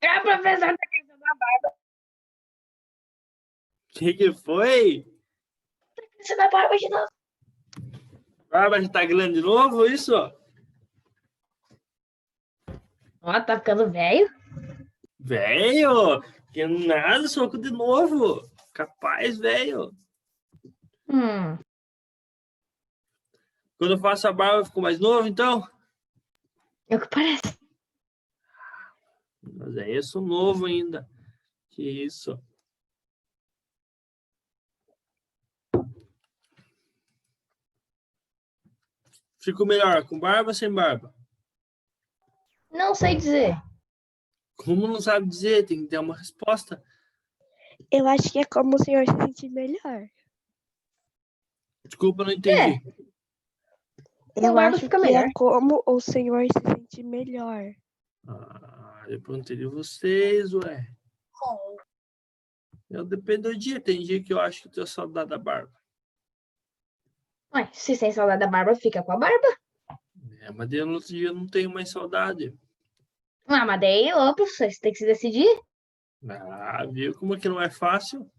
A professora tá crescendo a barba. Que foi? Tá crescendo a barba de novo. A barba já tá grande de novo, isso? Ó, tá ficando velho. Velho, que nada, soco de novo. Capaz, velho. Quando eu faço a barba, eu fico mais novo, então? É o que parece. Mas aí eu sou novo ainda. Que isso. Fico melhor com barba ou sem barba? Não sei dizer. Como não sabe dizer? Tem que ter uma resposta. Eu acho que é como o senhor se sentir melhor. Desculpa, não entendi. Eu barba acho fica que melhor. é como o senhor se sentir melhor. Eu perguntei de vocês, ué. Eu dependo do dia. Tem dia que eu acho que eu tenho saudade da barba. Ué, se sem saudade da barba, fica com a barba. Mas no outro dia eu não tenho mais saudade. Mas daí, opa, você tem que se decidir. Viu como é que não é fácil?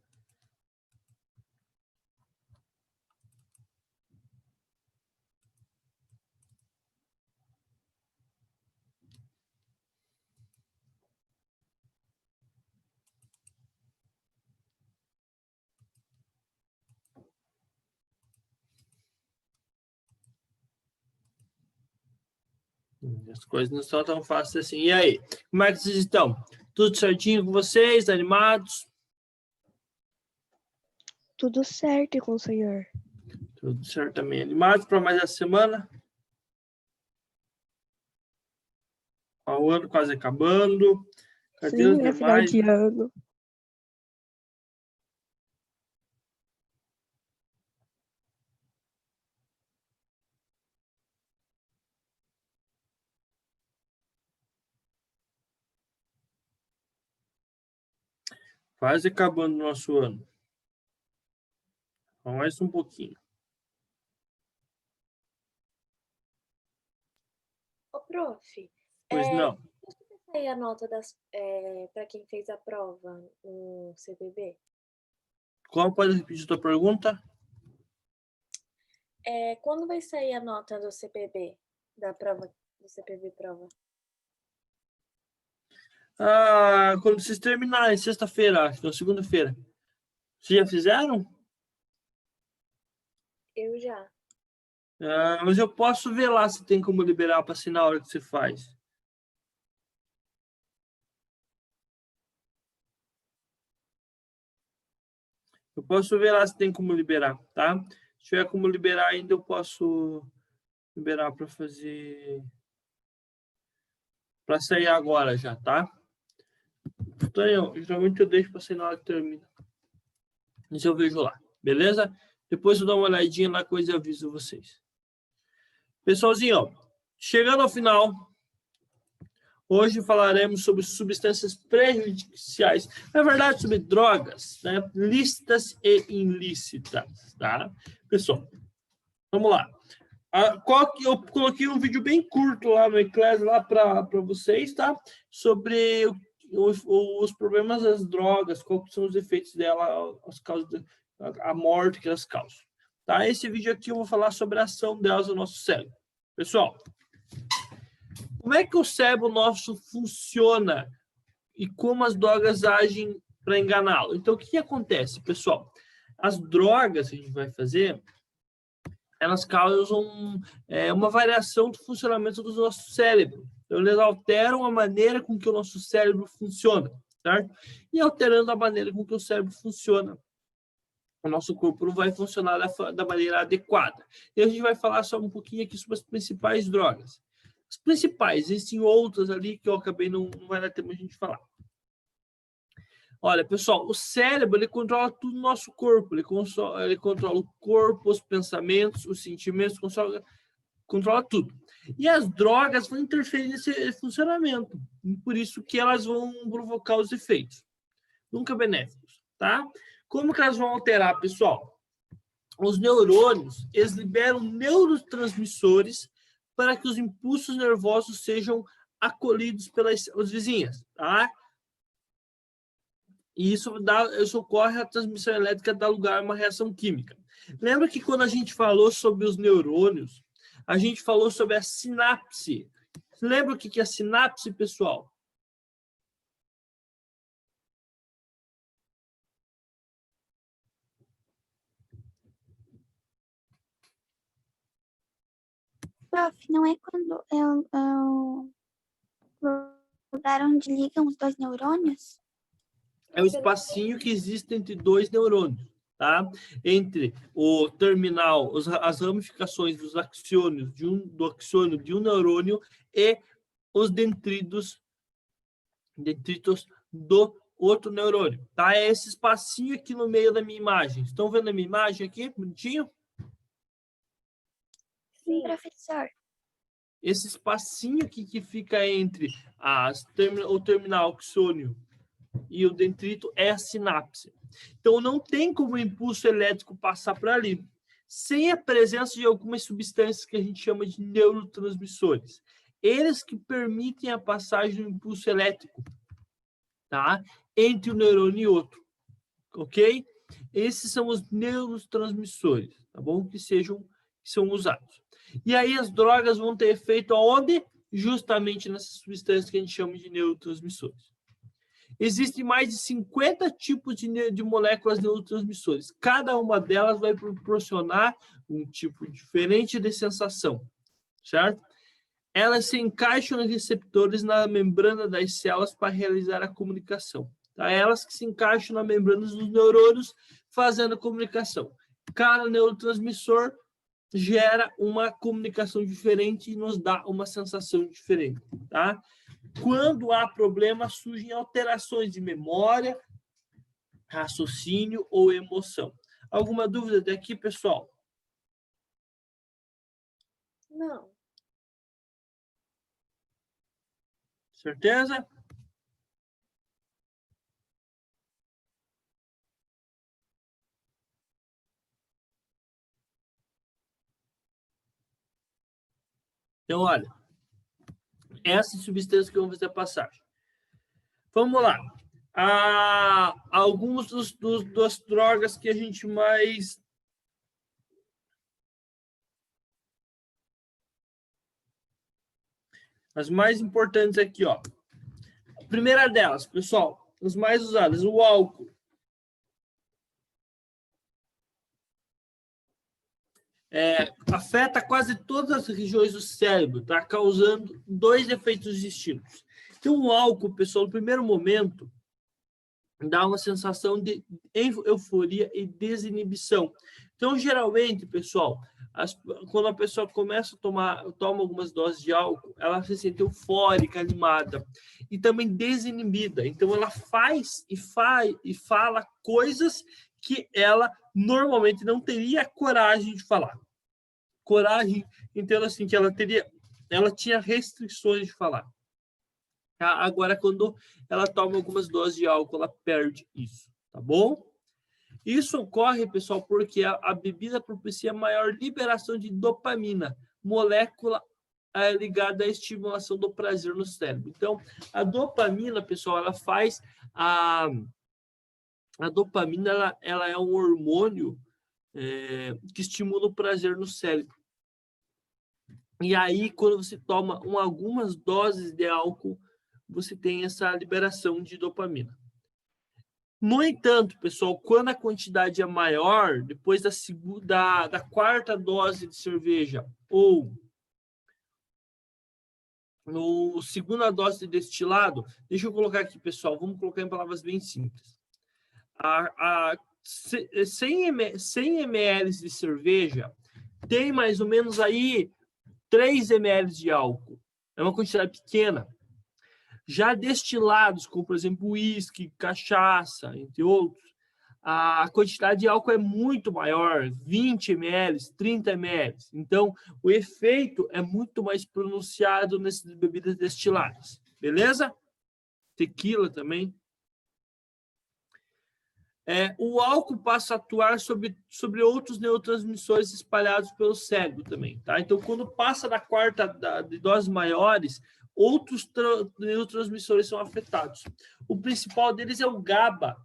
As coisas não são tão fáceis assim. E aí, como é que vocês estão? Tudo certinho com vocês? Animados? Tudo certo com o senhor. Tudo certo também. Animados para mais essa semana? O ano quase acabando. Cadê os Sim, é final demais? de ano. Quase acabando o nosso ano. Mais um pouquinho. Ô, prof. Pois não. Deixa eu ver aí a nota para quem fez a prova no CPB. Qual pode repetir a tua pergunta? Quando vai sair a nota do CPB, da prova, do CPB prova? Quando vocês terminarem, sexta-feira, acho que é segunda-feira. Vocês já fizeram? Eu já. Mas eu posso ver lá se tem como liberar para assinar a hora que você faz. Eu posso ver lá se tem como liberar, tá? Se tiver como liberar ainda, eu posso liberar para fazer... Para sair agora já, tá? Então, geralmente eu deixo para sair na hora que termina. Isso eu vejo lá, beleza? Depois eu dou uma olhadinha na coisa e aviso vocês. Pessoalzinho, ó, chegando ao final, hoje falaremos sobre substâncias prejudiciais, na verdade sobre drogas, né? Lícitas e ilícitas, tá? Pessoal, vamos lá. Eu coloquei um vídeo bem curto lá no Eclair lá para vocês, tá? Sobre os problemas das drogas, quais são os efeitos dela, as causas, a morte que elas causam. Tá? Esse vídeo aqui eu vou falar sobre a ação delas no nosso cérebro. Pessoal, como é que o cérebro nosso funciona e como as drogas agem para enganá-lo? Então, o que acontece, pessoal? As drogas que a gente vai fazer, elas causam uma variação do funcionamento do nosso cérebro. Então, eles alteram a maneira com que o nosso cérebro funciona, certo? E alterando a maneira com que o cérebro funciona, o nosso corpo não vai funcionar da maneira adequada. E a gente vai falar só um pouquinho aqui sobre as principais drogas. As principais, existem outras ali que eu acabei não vai dar tempo a gente falar. Olha, pessoal, o cérebro, ele controla tudo no nosso corpo. Ele controla o corpo, os pensamentos, os sentimentos, controla tudo. E as drogas vão interferir nesse funcionamento. Por isso que elas vão provocar os efeitos. Nunca benéficos, tá? Como que elas vão alterar, pessoal? Os neurônios, eles liberam neurotransmissores para que os impulsos nervosos sejam acolhidos pelas vizinhas, tá? E isso ocorre, a transmissão elétrica dá lugar a uma reação química. Lembra que quando a gente falou sobre os neurônios, a gente falou sobre a sinapse. Lembra o que é sinapse, pessoal? Prof, não é quando é o lugar onde ligam os dois neurônios? É o espacinho que existe entre dois neurônios, tá? Entre o terminal, as ramificações dos axônios do axônio de um neurônio e os detritos do outro neurônio, tá? É esse espacinho aqui no meio da minha imagem. Estão vendo a minha imagem aqui, bonitinho? Sim, professor. Esse espacinho aqui que fica entre o terminal axônio e o detrito é a sinapse. Então, não tem como o impulso elétrico passar por ali, sem a presença de algumas substâncias que a gente chama de neurotransmissores. Eles que permitem a passagem do impulso elétrico, tá? Entre um neurônio e outro, ok? Esses são os neurotransmissores, tá bom? Que são usados. E aí as drogas vão ter efeito aonde? Justamente nessas substâncias que a gente chama de neurotransmissores. Existem mais de 50 tipos de moléculas neurotransmissores. Cada uma delas vai proporcionar um tipo diferente de sensação, certo? Elas se encaixam nos receptores na membrana das células para realizar a comunicação. Tá? Elas que se encaixam na membrana dos neurônios fazendo a comunicação. Cada neurotransmissor gera uma comunicação diferente e nos dá uma sensação diferente, tá? Quando há problema, surgem alterações de memória, raciocínio ou emoção. Alguma dúvida até aqui, pessoal? Não. Certeza? Então, olha, essas substâncias que vão fazer a passagem. Vamos lá. Alguns das drogas que a gente mais... As mais importantes aqui, ó. A primeira delas, pessoal, as mais usadas, o álcool. Afeta quase todas as regiões do cérebro, tá? Causando dois efeitos distintos. Então, o álcool, pessoal, no primeiro momento, dá uma sensação de euforia e desinibição. Então, geralmente, pessoal, quando a pessoa começa a toma algumas doses de álcool, ela se sente eufórica, animada e também desinibida. Então, ela faz e fala coisas que ela normalmente não teria coragem de falar. Coragem, entendo assim, que ela tinha restrições de falar. Agora, quando ela toma algumas doses de álcool, ela perde isso, tá bom? Isso ocorre, pessoal, porque a bebida propicia maior liberação de dopamina, molécula ligada à estimulação do prazer no cérebro. Então, a dopamina, pessoal, ela faz a dopamina, ela é um hormônio que estimula o prazer no cérebro. E aí, quando você toma algumas doses de álcool, você tem essa liberação de dopamina. No entanto, pessoal, quando a quantidade é maior, depois da quarta dose de cerveja ou no segunda dose de destilado, deixa eu colocar aqui, pessoal, vamos colocar em palavras bem simples. 100 ml de cerveja tem mais ou menos aí 3 ml de álcool. É uma quantidade pequena. Já destilados, como, por exemplo, uísque, cachaça, entre outros, a quantidade de álcool é muito maior, 20 ml, 30 ml. Então, o efeito é muito mais pronunciado nessas bebidas destiladas. Beleza? Tequila também. O álcool passa a atuar sobre outros neurotransmissores espalhados pelo cérebro também, tá? Então, quando passa da quarta de doses maiores, outros neurotransmissores são afetados. O principal deles é o GABA,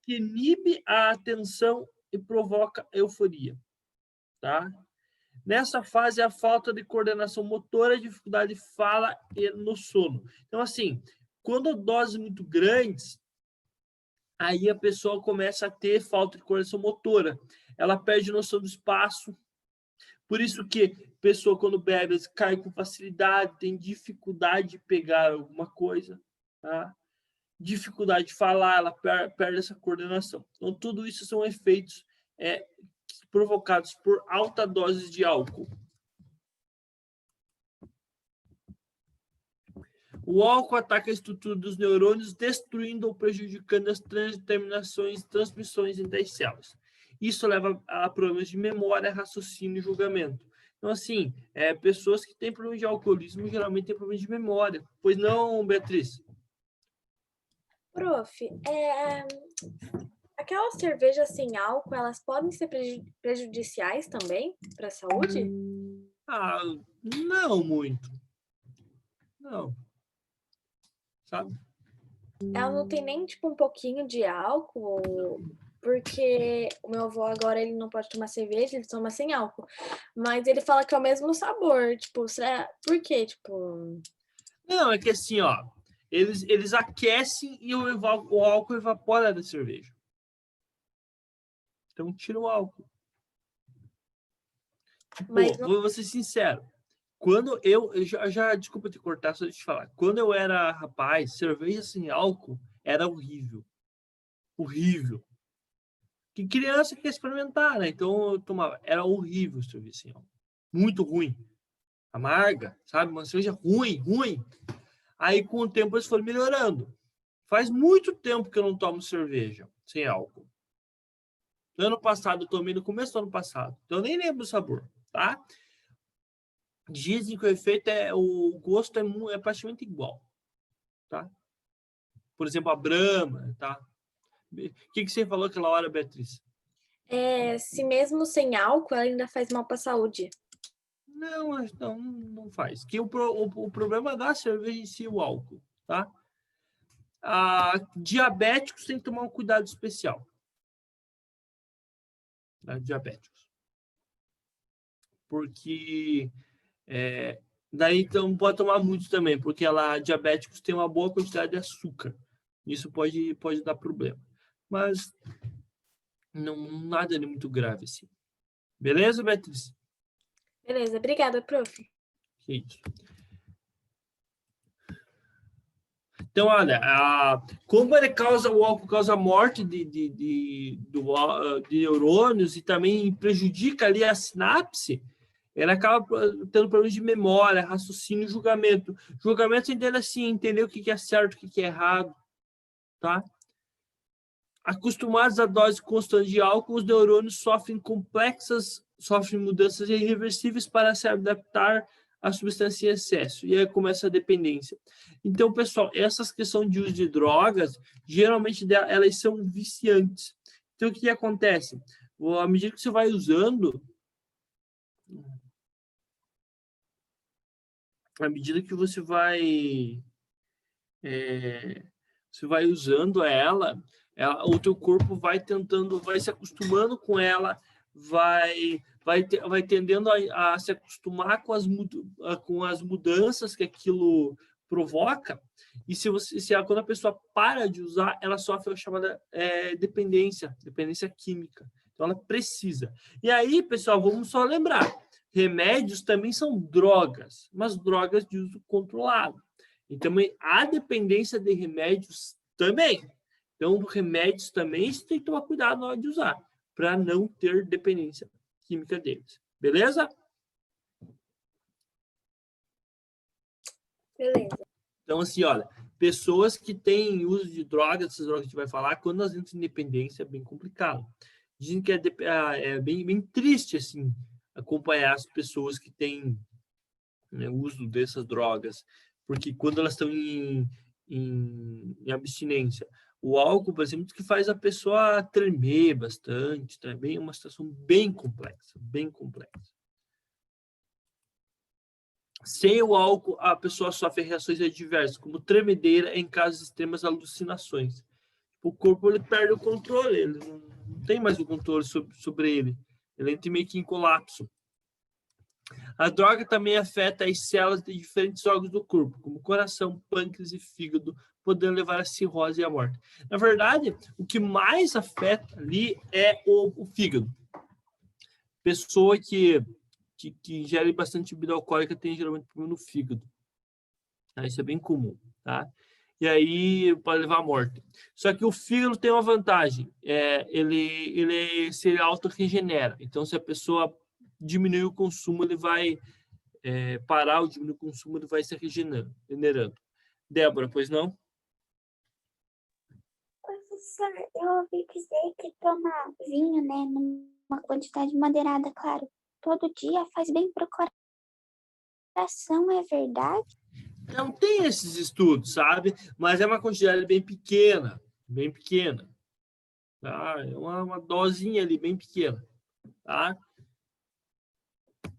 que inibe a atenção e provoca euforia, tá? Nessa fase, a falta de coordenação motora, dificuldade de fala e no sono. Então, assim, quando doses muito grandes, aí a pessoa começa a ter falta de coordenação motora. Ela perde noção do espaço. Por isso que a pessoa, quando bebe, cai com facilidade, tem dificuldade de pegar alguma coisa, tá? Dificuldade de falar, ela perde essa coordenação. Então, tudo isso são efeitos provocados por alta dose de álcool. O álcool ataca a estrutura dos neurônios, destruindo ou prejudicando as transmissões entre as células. Isso leva a problemas de memória, raciocínio e julgamento. Então, assim, pessoas que têm problemas de alcoolismo geralmente têm problemas de memória. Pois não, Beatriz? Prof, aquelas cervejas sem álcool, elas podem ser prejudiciais também para a saúde? Não muito. Não. Sabe? Ela não tem nem, tipo, um pouquinho de álcool, porque o meu avô agora, ele não pode tomar cerveja, ele toma sem álcool. Mas ele fala que é o mesmo sabor, tipo, por quê? Tipo... Não, é que assim, ó, eles aquecem e o álcool evapora da cerveja. Então, tira o álcool. Mas vou ser sincero. Quando eu já desculpa te cortar, só de te falar. Quando eu era rapaz, cerveja sem álcool era horrível. Horrível. Que criança quer experimentar, né? Então eu tomava. Era horrível cerveja sem álcool. Muito ruim. Amarga, sabe? Uma cerveja ruim. Aí, com o tempo, eles foram melhorando. Faz muito tempo que eu não tomo cerveja sem álcool. Ano passado, eu tomei no começo do ano passado. Então, eu nem lembro o sabor, tá? Dizem que o efeito o gosto é praticamente igual, tá? Por exemplo, a Brahma, tá? O que você falou aquela hora, Beatriz? Se mesmo sem álcool, ela ainda faz mal para a saúde. Não faz. Que o problema da cerveja em si é o álcool, tá? Diabéticos têm que tomar um cuidado especial. Diabéticos. Porque daí então não pode tomar muito também, porque diabéticos têm uma boa quantidade de açúcar. Isso pode dar problema. Mas nada de muito grave assim. Beleza, Beatriz? Beleza, obrigada, prof. Isso. Então, olha, como o álcool causa morte de neurônios e também prejudica ali a sinapse, ele acaba tendo problemas de memória, raciocínio e julgamento. Julgamento entende assim, entender o que é certo, o que é errado, tá? Acostumados à dose constante de álcool, os neurônios sofrem mudanças irreversíveis para se adaptar à substância em excesso, e aí começa a dependência. Então, pessoal, essas questões de uso de drogas, geralmente elas são viciantes. Então, o que acontece? À medida que você vai usando, à medida que você vai usando ela, o teu corpo vai se acostumando com ela, vai tendendo a se acostumar com as mudanças que aquilo provoca. E quando a pessoa para de usar, ela sofre a chamada dependência química. Então, ela precisa. E aí, pessoal, vamos só lembrar, remédios também são drogas, mas drogas de uso controlado. E também há dependência de remédios também. Então, remédios também você tem que tomar cuidado na hora de usar, para não ter dependência química deles. Beleza? Beleza. Então, assim, olha, pessoas que têm uso de drogas, essas drogas que a gente vai falar, quando elas entram em dependência, é bem complicado. Dizem que é bem triste, assim, acompanhar as pessoas que têm, né, uso dessas drogas, porque quando elas estão em abstinência, o álcool, por exemplo, que faz a pessoa tremer bastante, tá? É uma situação bem complexa, bem complexa. Sem o álcool, a pessoa sofre reações adversas, como tremedeira em casos de extremas alucinações. O corpo ele perde o controle, ele não tem mais o controle sobre ele. Ele entra meio que em colapso. A droga também afeta as células de diferentes órgãos do corpo, como coração, pâncreas e fígado, podendo levar à cirrose e à morte. Na verdade, o que mais afeta ali é o fígado. Pessoa que ingere bastante bebida alcoólica tem geralmente problema no fígado. Isso é bem comum, tá? E aí pode levar à morte. Só que o fígado tem uma vantagem, ele se auto-regenera. Então, se a pessoa diminuir o consumo, ele vai parar ou diminuir o consumo, ele vai se regenerando. Débora, pois não? Professor, eu ouvi dizer que tomar vinho, né, numa quantidade moderada, claro, todo dia faz bem pro coração, é verdade? Não tem esses estudos, sabe? Mas é uma quantidade bem pequena, tá? É uma dosinha ali bem pequena, tá?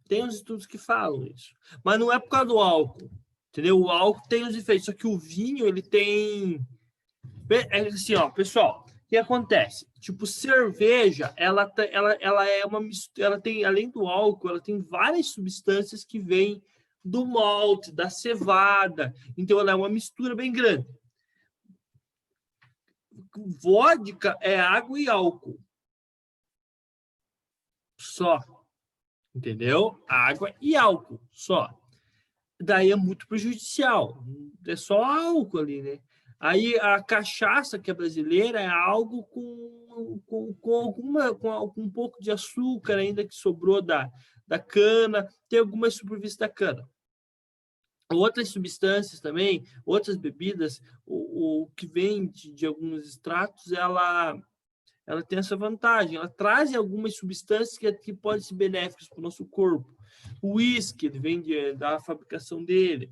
Tem uns estudos que falam isso, mas não é por causa do álcool, entendeu? O álcool tem os efeitos, só que o vinho, ele tem... É assim, ó, pessoal, o que acontece? Tipo, cerveja, ela é uma mistura, ela tem, além do álcool, ela tem várias substâncias que vêm do malte, da cevada, então ela é uma mistura bem grande. Vodka é água e álcool. Só. Entendeu? Água e álcool, só. Daí é muito prejudicial. É só álcool ali, né? Aí a cachaça, que é brasileira, é algo com um pouco de açúcar ainda que sobrou da cana, tem algumas superfícies da cana. Outras substâncias também, outras bebidas, o que vem de alguns extratos, ela tem essa vantagem, ela traz algumas substâncias que podem ser benéficas para o nosso corpo. O uísque, ele vem da fabricação dele.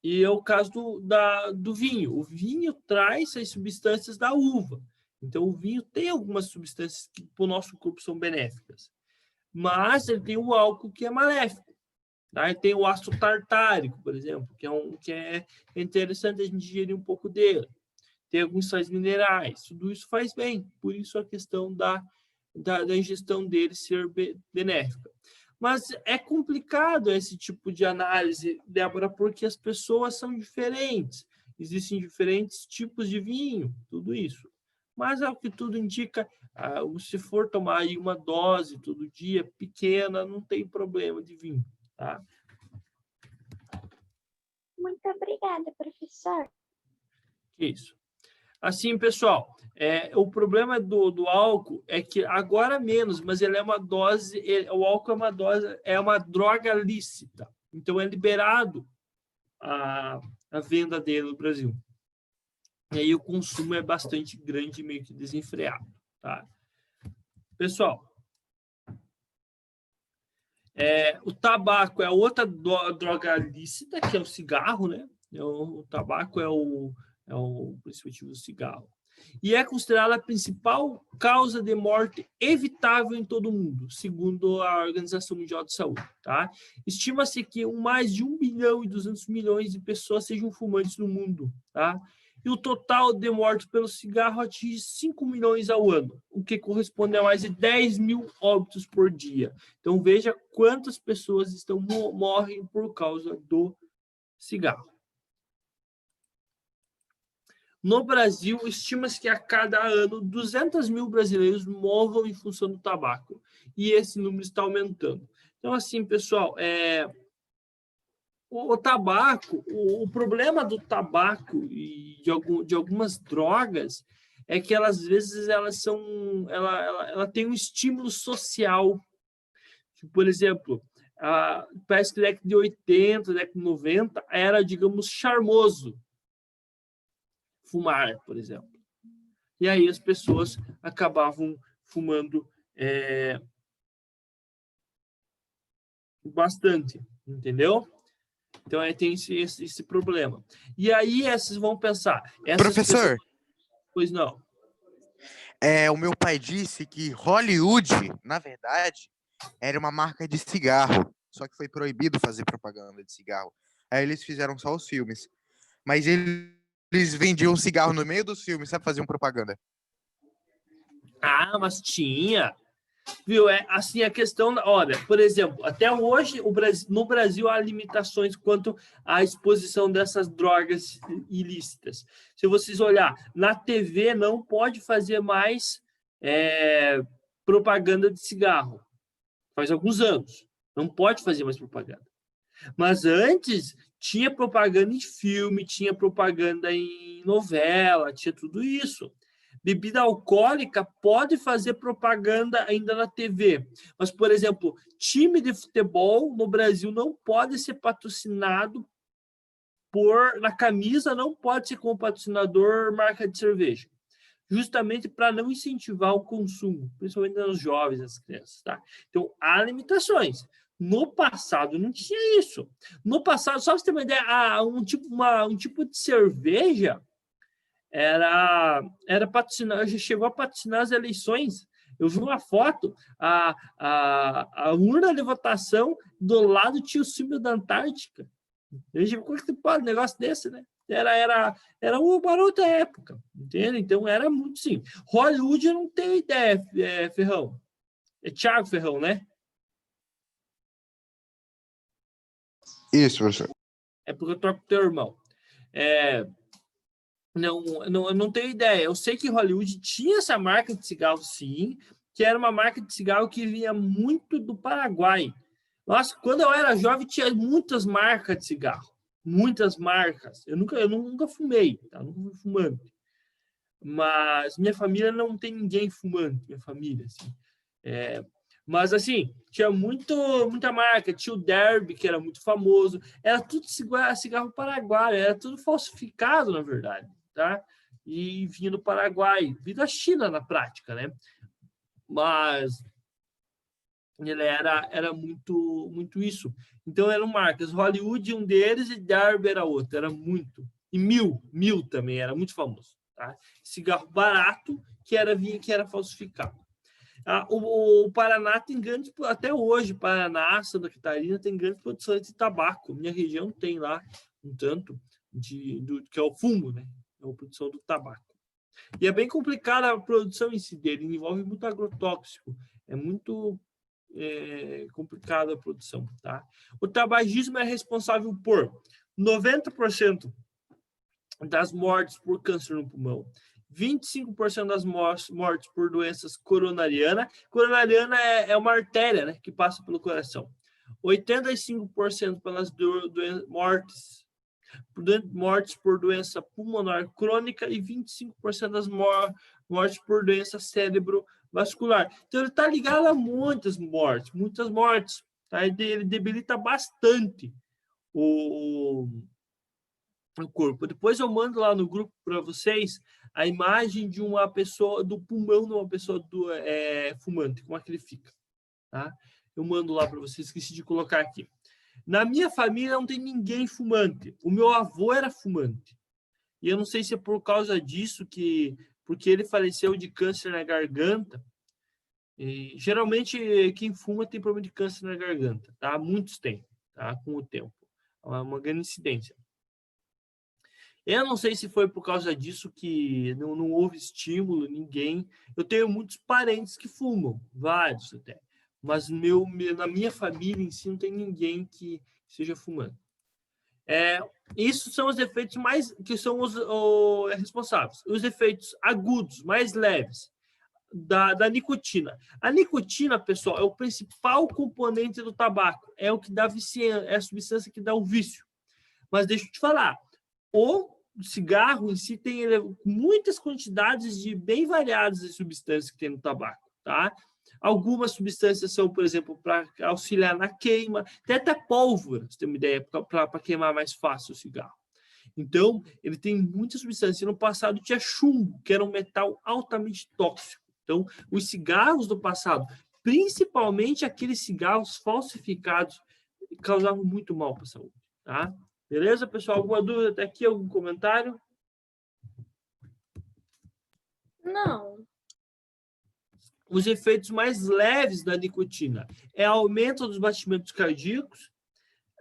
E é o caso do vinho. O vinho traz as substâncias da uva. Então, o vinho tem algumas substâncias que para o nosso corpo são benéficas. Mas ele tem o álcool que é maléfico. Tá? Ele tem o ácido tartárico, por exemplo, que é interessante a gente digerir um pouco dele. Tem alguns sais minerais. Tudo isso faz bem. Por isso a questão da ingestão dele ser benéfica. Mas é complicado esse tipo de análise, Débora, porque as pessoas são diferentes. Existem diferentes tipos de vinho, tudo isso. Mas, ao que tudo indica, se for tomar aí uma dose todo dia, pequena, não tem problema de vinho, tá? Muito obrigada, professor. Isso. Assim, pessoal, o problema do álcool é que agora menos, mas ele é uma dose, o álcool é uma droga lícita. Então é liberado a venda dele no Brasil. E aí o consumo é bastante grande, meio que desenfreado, tá? Pessoal, o tabaco é outra droga lícita, que é o cigarro, né? O tabaco é o principal do cigarro. E é considerada a principal causa de morte evitável em todo o mundo, segundo a Organização Mundial de Saúde. Tá? Estima-se que mais de 1 bilhão e 200 milhões de pessoas sejam fumantes no mundo. Tá? E o total de mortes pelo cigarro atinge 5 milhões ao ano, o que corresponde a mais de 10 mil óbitos por dia. Então, veja quantas pessoas morrem por causa do cigarro. No Brasil, estima-se que a cada ano 200 mil brasileiros morram em função do tabaco. E esse número está aumentando. Então, assim, pessoal, o tabaco, o problema do tabaco e de algumas drogas é que elas, às vezes, ela tem um estímulo social. Por exemplo, parece que na década de 80, década de 90, era, digamos, charmoso fumar, por exemplo. E aí as pessoas acabavam fumando bastante, entendeu? Então aí tem esse problema. E aí essas vão pensar... Professor, Pois não. o meu pai disse que Hollywood, na verdade, era uma marca de cigarro. só que foi proibido fazer propaganda de cigarro. Aí eles fizeram só os filmes. Mas eles vendiam cigarro no meio dos filmes, sabe, faziam propaganda. Ah, mas tinha. Viu? É assim a questão. Olha, por exemplo, até hoje no Brasil há limitações quanto à exposição dessas drogas ilícitas. Se vocês olhar, na TV não pode fazer mais propaganda de cigarro. Faz alguns anos. Não pode fazer mais propaganda. Mas antes tinha propaganda em filme, tinha propaganda em novela, tinha tudo isso. Bebida alcoólica pode fazer propaganda ainda na TV. Mas, por exemplo, time de futebol no Brasil não pode ser patrocinado na camisa, não pode ser como patrocinador marca de cerveja. Justamente para não incentivar o consumo, principalmente nos jovens, nas crianças. Tá? Então, há limitações. No passado não tinha isso. No passado, só para você ter uma ideia, um tipo de cerveja era patrocinar, já chegou a patrocinar as eleições. Eu vi uma foto, a urna de votação, do lado tinha o símbolo da Antártica. Veja como que pode um negócio desse, né? Era uma outra época, entende? Então era muito sim. Hollywood eu não tenho ideia, Ferrão. É Thiago Ferrão, né? Isso, professor. É porque eu troco com teu irmão. Eu não tenho ideia. Eu sei que Hollywood tinha essa marca de cigarro, sim, que era uma marca de cigarro que vinha muito do Paraguai. Nossa, quando eu era jovem, tinha muitas marcas de cigarro. Muitas marcas. Eu nunca fumei, tá? Nunca fui fumante. Mas minha família não tem ninguém fumante, minha família, assim. Mas, assim, tinha muita marca. Tinha o Derby, que era muito famoso. Era tudo cigarro paraguaio. Era tudo falsificado, na verdade, tá? E vinha do Paraguai. Vinha da China, na prática, né? Mas ele era muito isso. Então, eram marcas. Hollywood, um deles, e Derby era outro. Era muito. E Mil também, era muito famoso. Tá? Cigarro barato, que era falsificado. O Paraná tem grandes, até hoje, Paraná, Santa Catarina, tem grandes produções de tabaco. Minha região tem lá um tanto, que é o fumo, né? É a produção do tabaco. E é bem complicada a produção em si dele, envolve muito agrotóxico. É muito complicada a produção. Tá? O tabagismo é responsável por 90% das mortes por câncer no pulmão, 25% das mortes por doenças coronarianas. Coronariana é uma artéria, né, que passa pelo coração. 85% pelas mortes por doença pulmonar crônica e 25% das mortes por doença cerebrovascular. Então, ele está ligado a muitas mortes. Tá? Ele debilita bastante o corpo. Depois eu mando lá no grupo para vocês a imagem de uma pessoa, do pulmão de uma pessoa fumante, como é que ele fica. Tá? Eu mando lá para vocês, esqueci de colocar aqui. Na minha família não tem ninguém fumante. O meu avô era fumante. E eu não sei se é por causa disso porque ele faleceu de câncer na garganta. E, geralmente, quem fuma tem problema de câncer na garganta. Tá? Muitos têm, tá? Com o tempo. É uma grande incidência. Eu não sei se foi por causa disso que não houve estímulo, ninguém. Eu tenho muitos parentes que fumam, vários até. Mas na minha família em si não tem ninguém que seja fumante. Isso são os efeitos que são os responsáveis. Os efeitos agudos, mais leves, da nicotina. A nicotina, pessoal, é o principal componente do tabaco. É o que dá viciância, é a substância que dá o vício. Mas deixa eu te falar, o cigarro em si tem muitas quantidades de bem variadas de substâncias que tem no tabaco, tá? Algumas substâncias são, por exemplo, para auxiliar na queima, tem até pólvora, você tem uma ideia, para queimar mais fácil o cigarro. Então, ele tem muitas substâncias. No passado tinha chumbo, que era um metal altamente tóxico. Então, os cigarros do passado, principalmente aqueles cigarros falsificados, causavam muito mal para a saúde, tá? Beleza, pessoal? Alguma dúvida até aqui? Algum comentário? Não. os efeitos mais leves da nicotina é aumento dos batimentos cardíacos,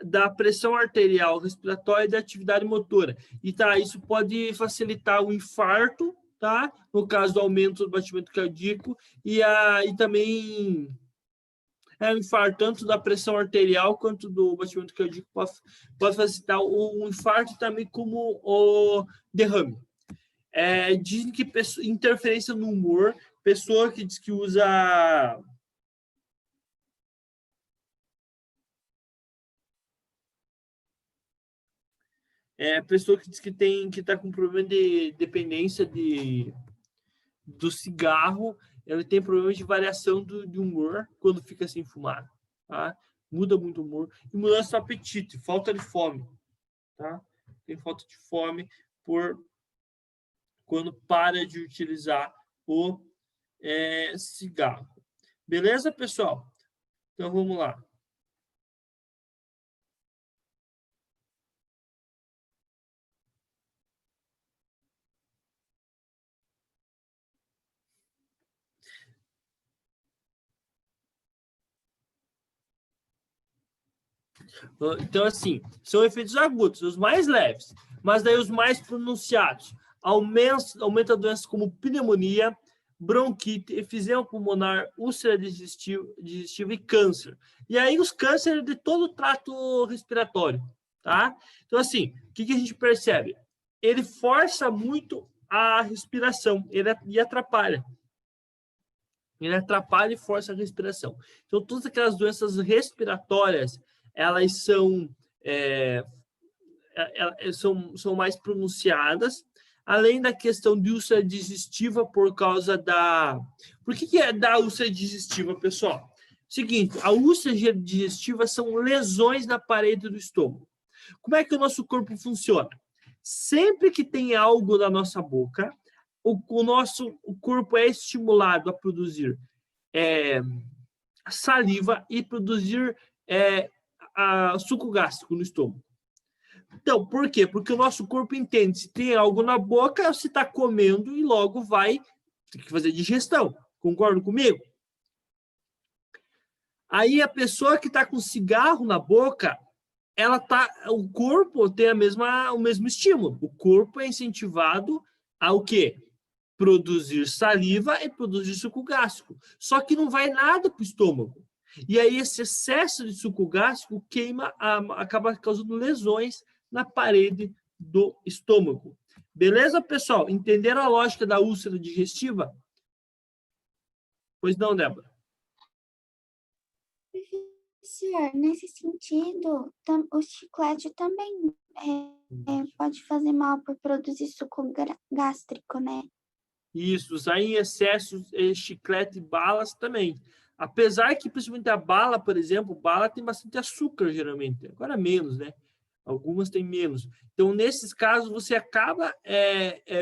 da pressão arterial, respiratória e da atividade motora. E tá, isso pode facilitar o infarto, tá? No caso do aumento do batimento cardíaco e também o infarto tanto da pressão arterial quanto do batimento cardíaco pode facilitar o infarto também como o derrame. Dizem que interferência no humor, pessoa que diz que usa pessoa que diz que está com problema de dependência do cigarro, ela tem problemas de variação de humor quando fica sem fumar, tá? Muda muito o humor e mudança do apetite, falta de fome, tá? Tem falta de fome quando para de utilizar o cigarro. Beleza, pessoal? Então, vamos lá. Então, assim, são efeitos agudos, os mais leves, mas daí os mais pronunciados. Aumenta doenças como pneumonia, bronquite, efisema pulmonar, úlcera digestiva e câncer. E aí os cânceres de todo o trato respiratório, tá? Então, assim, o que a gente percebe? Ele força muito a respiração, e atrapalha. Ele atrapalha e força a respiração. Então, todas aquelas doenças respiratórias, elas são mais pronunciadas, além da questão de úlcera digestiva por causa da... Por que é da úlcera digestiva, pessoal? Seguinte, a úlcera digestiva são lesões na parede do estômago. Como é que o nosso corpo funciona? Sempre que tem algo na nossa boca, o corpo é estimulado a produzir saliva e produzir suco gástrico no estômago. Então, por quê? Porque o nosso corpo entende se tem algo na boca, se está comendo e logo vai ter que fazer digestão. Concorda comigo? Aí a pessoa que está com cigarro na boca, o corpo tem o mesmo estímulo. O corpo é incentivado ao quê? Produzir saliva e produzir suco gástrico. Só que não vai nada para o estômago. E aí esse excesso de suco gástrico acaba causando lesões na parede do estômago. Beleza, pessoal? Entenderam a lógica da úlcera digestiva? Pois não, Débora? Professor, nesse sentido, o chiclete também pode fazer mal por produzir suco gástrico, né? Isso, usar em excesso chiclete e balas também. Apesar que, principalmente a bala, por exemplo, bala tem bastante açúcar, geralmente. Agora menos, né? Algumas têm menos. Então, nesses casos, você acaba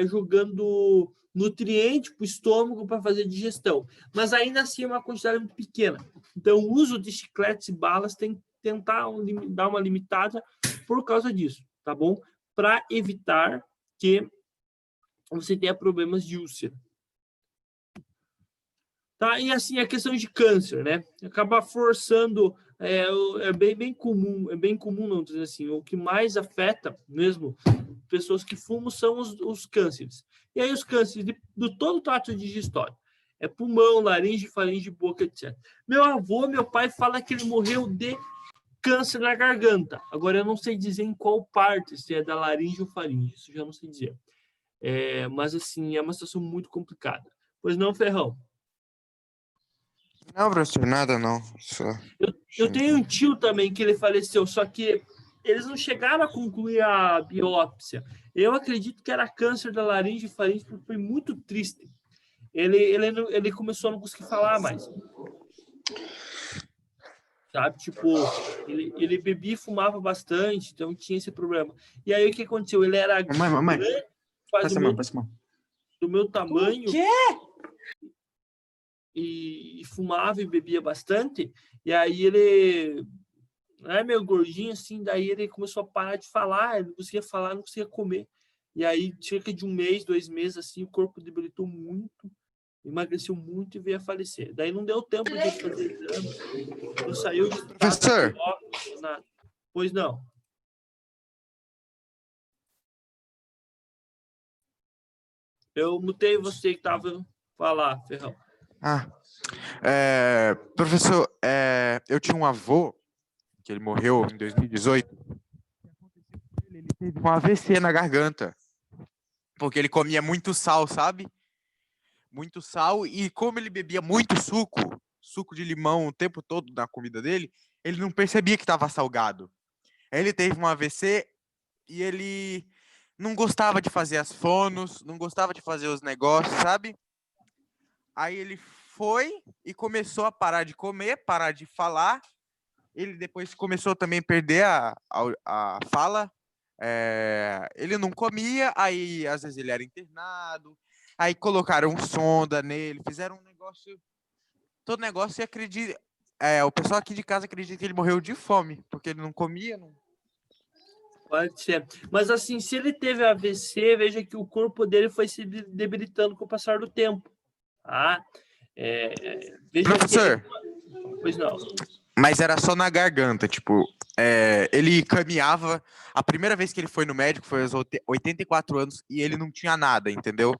jogando nutriente para o estômago para fazer digestão. Mas ainda assim é uma quantidade muito pequena. Então, o uso de chicletes e balas tem que tentar dar uma limitada por causa disso, tá bom? Para evitar que você tenha problemas de úlcera. Tá? E assim, a questão de câncer, né? Acaba forçando, bem comum, não dizer assim, o que mais afeta mesmo pessoas que fumam são os cânceres. E aí os cânceres do todo o trato digestório. Pulmão, laringe, faringe, boca, etc. Meu pai fala que ele morreu de câncer na garganta. Agora eu não sei dizer em qual parte, se é da laringe ou faringe, isso eu já não sei dizer. Mas assim, é uma situação muito complicada. Pois não, Ferrão? Não, professor, nada não. Eu tenho um tio também que ele faleceu, só que eles não chegaram a concluir a biópsia. Eu acredito que era câncer da laringe e faringe, porque foi muito triste. Ele começou a não conseguir falar mais. Sabe? Tipo, ele bebia e fumava bastante, então tinha esse problema. E aí o que aconteceu? Ele era Mamãe. grande, quase do meu tamanho. O quê? E fumava e bebia bastante, e aí ele meio gordinho assim, daí ele começou a parar de falar, ele não conseguia falar, não conseguia comer, e aí cerca de 1 mês, 2 meses assim, o corpo debilitou muito, emagreceu muito e veio a falecer. Daí não deu tempo de fazer exames, não saiu de Professor. nada. Pois não. Eu mutei você que estava falar, Ferrão. Professor, eu tinha um avô, que ele morreu em 2018. Ele teve um AVC na garganta, porque ele comia muito sal, sabe? Muito sal, e como ele bebia muito suco de limão o tempo todo na comida dele, ele não percebia que estava salgado. Aí ele teve um AVC e ele não gostava de fazer as fonos, não gostava de fazer os negócios, sabe? Aí ele foi e começou a parar de comer, parar de falar. Ele depois começou também a perder a fala. Ele não comia, aí às vezes ele era internado. Aí colocaram sonda nele, fizeram um negócio, todo negócio, e acredita. O pessoal aqui de casa acredita que ele morreu de fome, porque ele não comia. Pode ser. Mas assim, se ele teve AVC, veja que o corpo dele foi se debilitando com o passar do tempo. Tá? Veja Professor, Pois não. mas era só na garganta, tipo, ele caminhava, a primeira vez que ele foi no médico foi aos 84 anos e ele não tinha nada, entendeu?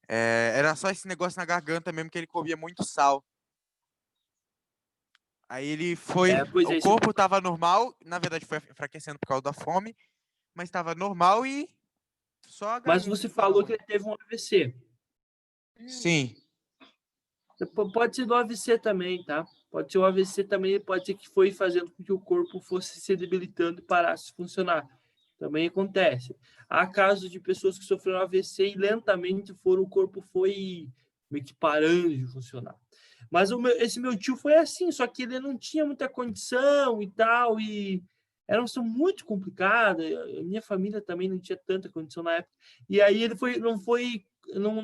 Era só esse negócio na garganta mesmo, que ele comia muito sal. Aí ele foi, o corpo estava normal, na verdade foi enfraquecendo por causa da fome, mas estava normal e só a garganta. Mas você falou que ele teve um AVC. Sim. Pode ser do AVC também, tá? Pode ser o AVC também, pode ser que foi fazendo com que o corpo fosse se debilitando e parasse de funcionar. Também acontece. Há casos de pessoas que sofreram AVC e lentamente o corpo foi meio que parando de funcionar. Mas esse meu tio foi assim, só que ele não tinha muita condição e tal, e era uma situação muito complicada. A minha família também não tinha tanta condição na época. E aí ele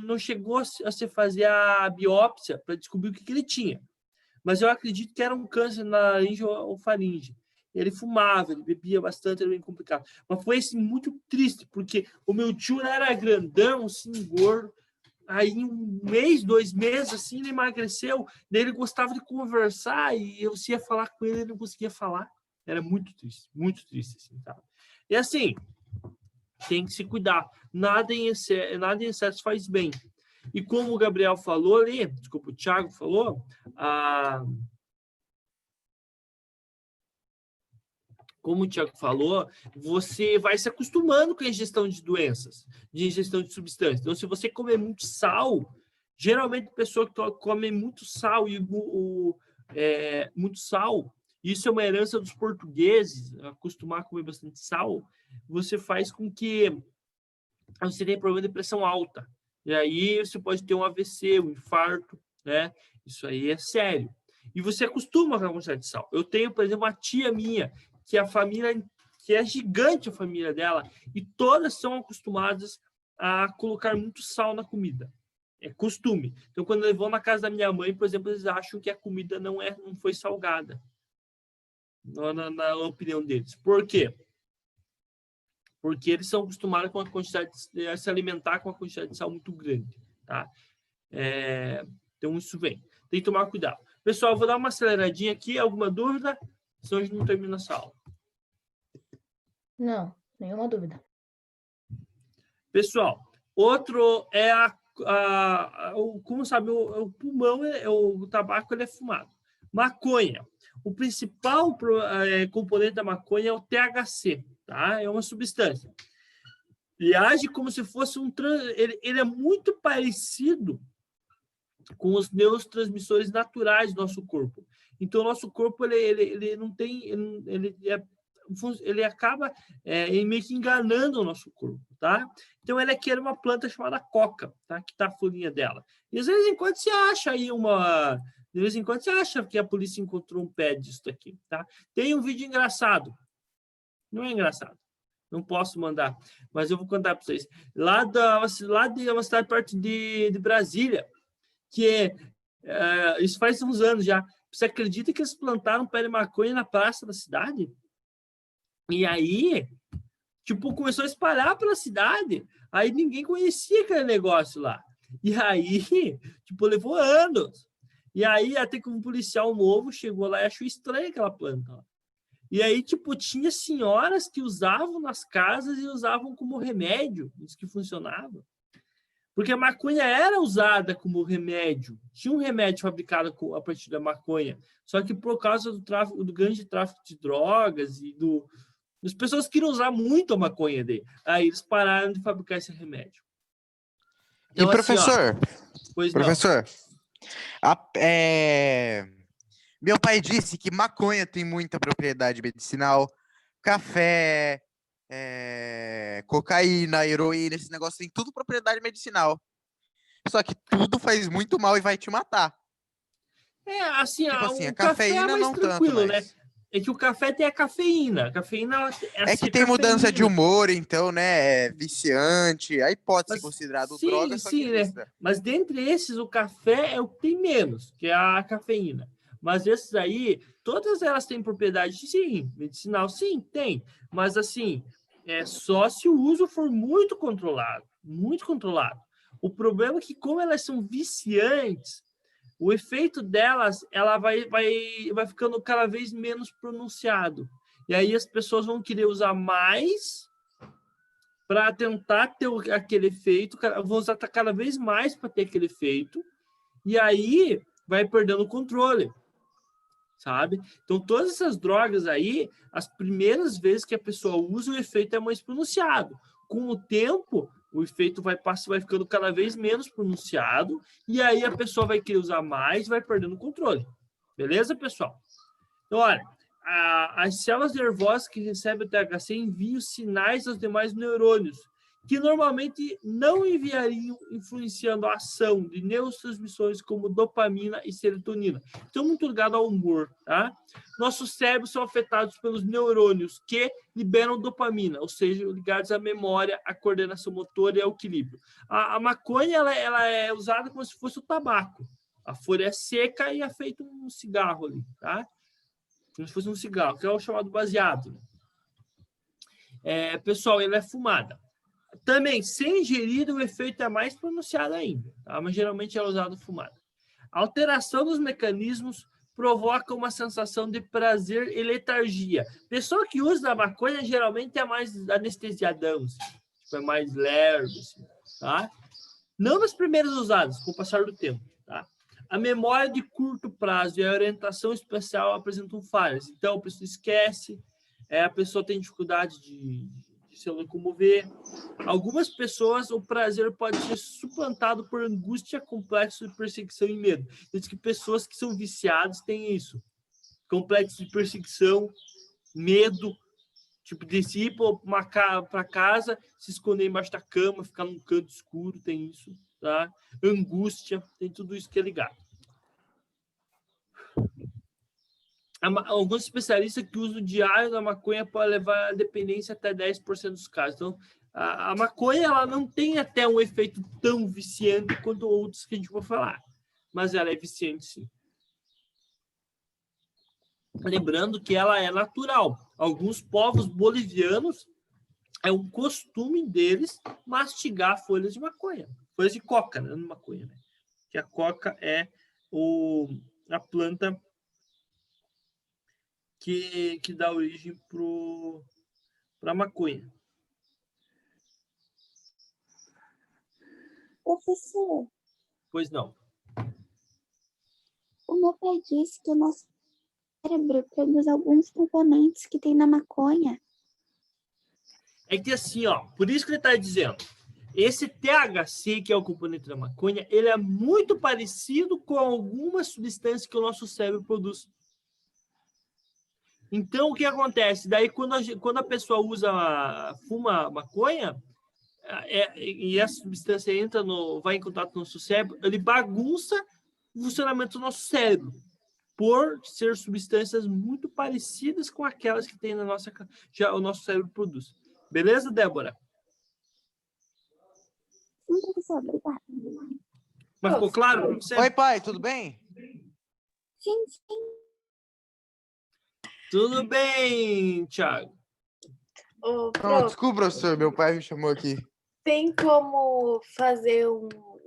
não chegou a se fazer a biópsia para descobrir o que ele tinha. Mas eu acredito que era um câncer na laringe ou faringe. Ele fumava, ele bebia bastante, era bem complicado. Mas foi assim, muito triste, porque o meu tio era grandão, assim, gordo. Aí, um mês, 2 meses, assim, ele emagreceu. Daí ele gostava de conversar e eu ia falar com ele, ele não conseguia falar. Era muito triste, assim, tá? E assim, tem que se cuidar. Nada em excesso faz bem. E como o Gabriel falou ali, desculpa, o Thiago falou, como o Thiago falou, você vai se acostumando com a ingestão de doenças, de ingestão de substâncias. Então, se você comer muito sal, geralmente a pessoa que come muito sal muito sal, isso é uma herança dos portugueses, acostumar a comer bastante sal, você faz com que você tenha problema de pressão alta. E aí você pode ter um AVC, um infarto, né? Isso aí é sério. E você acostuma com a quantidade de sal. Eu tenho, por exemplo, uma tia minha, que a família, que é gigante a família dela, e todas são acostumadas a colocar muito sal na comida. É costume. Então, quando eles vão na casa da minha mãe, por exemplo, eles acham que a comida não foi salgada. Na opinião deles. Por quê? Porque eles são acostumados com a se alimentar com uma quantidade de sal muito grande, tá? Então, isso vem. Tem que tomar cuidado. Pessoal, vou dar uma aceleradinha aqui. Alguma dúvida? Senão a gente não termina essa aula. Não, nenhuma dúvida. Pessoal, outro é como sabe, o pulmão, o tabaco, ele é fumado. Maconha. O principal componente da maconha é o THC, tá? É uma substância. E age como se fosse ele é muito parecido com os neurotransmissores naturais do nosso corpo. Então, o nosso corpo, ele não tem... Ele acaba meio que enganando o nosso corpo, tá? Então, ele aqui era uma planta chamada coca, tá? Que tá a folhinha dela. E, às vezes, em quando você acha aí de vez em quando você acha que a polícia encontrou um pé disso aqui, tá? Tem um vídeo engraçado. Não é engraçado. Não posso mandar, mas eu vou contar para vocês. Lá de uma cidade perto de Brasília, que isso faz uns anos já. Você acredita que eles plantaram pé de maconha na praça da cidade? E aí, tipo, começou a espalhar pela cidade. Aí ninguém conhecia aquele negócio lá. E aí, tipo, levou anos. E aí, até que um policial novo chegou lá e achou estranha aquela planta lá. E aí, tipo, tinha senhoras que usavam nas casas e usavam como remédio, isso que funcionava. Porque a maconha era usada como remédio. Tinha um remédio fabricado a partir da maconha. Só que por causa do grande tráfico de drogas e as pessoas queriam usar muito a maconha dele. Aí eles pararam de fabricar esse remédio. Então, E professor, pois não. professor, meu pai disse que maconha tem muita propriedade medicinal, café, cocaína, heroína, esse negócio tem tudo propriedade medicinal. Só que tudo faz muito mal e vai te matar. Assim, Tipo assim, a o café é cafeína mais não tranquilo, tanto, né? mas... É que o café tem a cafeína. A cafeína É que tem mudança de humor, então, né? É viciante. Aí pode ser considerado droga, só que sim, né? vista. Mas dentre esses, o café é o que tem menos, que é a cafeína. Mas esses aí, todas elas têm propriedade, sim, medicinal, sim, tem. Mas assim, é só se o uso for muito controlado, muito controlado. O problema é que, como elas são viciantes, o efeito delas ela vai ficando cada vez menos pronunciado. E aí as pessoas vão querer usar mais para tentar ter aquele efeito, vão usar cada vez mais para ter aquele efeito, e aí vai perdendo o controle, sabe? Então, todas essas drogas aí, as primeiras vezes que a pessoa usa, o efeito é mais pronunciado. Com o tempo, o efeito vai ficando cada vez menos pronunciado, e aí a pessoa vai querer usar mais e vai perdendo o controle. Beleza, pessoal? Então, olha, as células nervosas que recebem o THC enviam sinais aos demais neurônios, que normalmente não enviariam, influenciando a ação de neurotransmissores como dopamina e serotonina. Estão muito ligados ao humor, tá? Nossos cérebros são afetados pelos neurônios que liberam dopamina, ou seja, ligados à memória, à coordenação motora e ao equilíbrio. A maconha ela é usada como se fosse o tabaco. A folha é seca e é feito um cigarro ali, tá? Como se fosse um cigarro, que é o chamado baseado. Pessoal, ela é fumada. Também, sem ingerida, o efeito é mais pronunciado ainda, tá? Mas geralmente ela é usada fumada. A alteração dos mecanismos provoca uma sensação de prazer e letargia. Pessoa que usa a maconha geralmente é mais anestesiadão, assim, tipo, é mais lerdo, assim, tá? Não nas primeiras usadas, com o passar do tempo, tá? A memória de curto prazo e a orientação espacial apresentam falhas. Então, a pessoa esquece, a pessoa tem dificuldade de se locomover. Algumas pessoas, o prazer pode ser suplantado por angústia, complexo de perseguição e medo. Diz que pessoas que são viciadas têm isso. Complexo de perseguição, medo, tipo, de ir para casa, se esconder embaixo da cama, ficar num canto escuro, tem isso, tá? Angústia, tem tudo isso que é ligado. Alguns especialistas que o uso diário da maconha pode levar à dependência até 10% dos casos. Então, a maconha ela não tem até um efeito tão viciante quanto outros que a gente vai falar, mas ela é viciante, sim. Lembrando que ela é natural. Alguns povos bolivianos, é um costume deles mastigar folhas de maconha. Folhas de coca, não maconha, né? Que a coca é a planta que dá origem para a maconha. Professor, Pois não. o meu pai disse que o nosso cérebro produz alguns componentes que tem na maconha. É que assim, ó, por isso que ele está dizendo, esse THC, que é o componente da maconha, ele é muito parecido com algumas substâncias que o nosso cérebro produz. Então, o que acontece? Daí, quando a pessoa fuma maconha, e essa substância vai em contato com o nosso cérebro, ele bagunça o funcionamento do nosso cérebro, por ser substâncias muito parecidas com aquelas que tem já o nosso cérebro produz. Beleza, Débora? Sim, professor, obrigada. Mas ficou claro para você? Oi, pai, tudo bem? Sim, sim. Tudo bem, Thiago. Ô, Não, prof, desculpa, professor, meu pai me chamou aqui. tem como fazer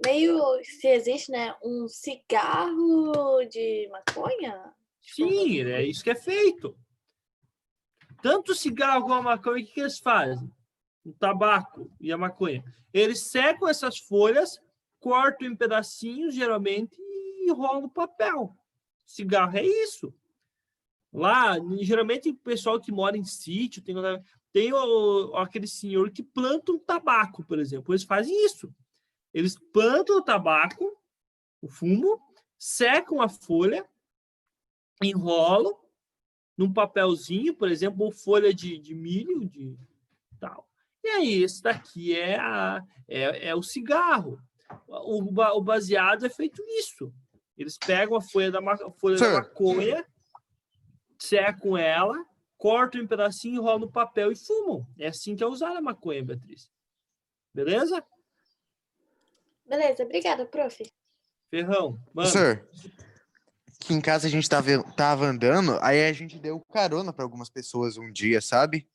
meio se existe, né, um cigarro de maconha. Sim, é isso que é feito. Tanto o cigarro como a maconha, o que eles fazem? O tabaco e a maconha. Eles secam essas folhas, cortam em pedacinhos, geralmente, e enrolam no papel. Cigarro é isso. Lá, geralmente, o pessoal que mora em sítio, tem aquele senhor que planta um tabaco, por exemplo. Eles fazem isso. Eles plantam o tabaco, o fumo, secam a folha, enrolam num papelzinho, por exemplo, ou folha de milho, de tal. E aí, esse daqui é o cigarro. O baseado é feito nisso. Eles pegam a folha da maconha, secam ela, cortam em pedacinho, enrolam no papel e fumam. É assim que é usada a maconha, Beatriz. Beleza? Beleza, obrigada, prof. Ferrão, mano. Professor, aqui em casa a gente tava andando, aí a gente deu carona para algumas pessoas um dia, sabe?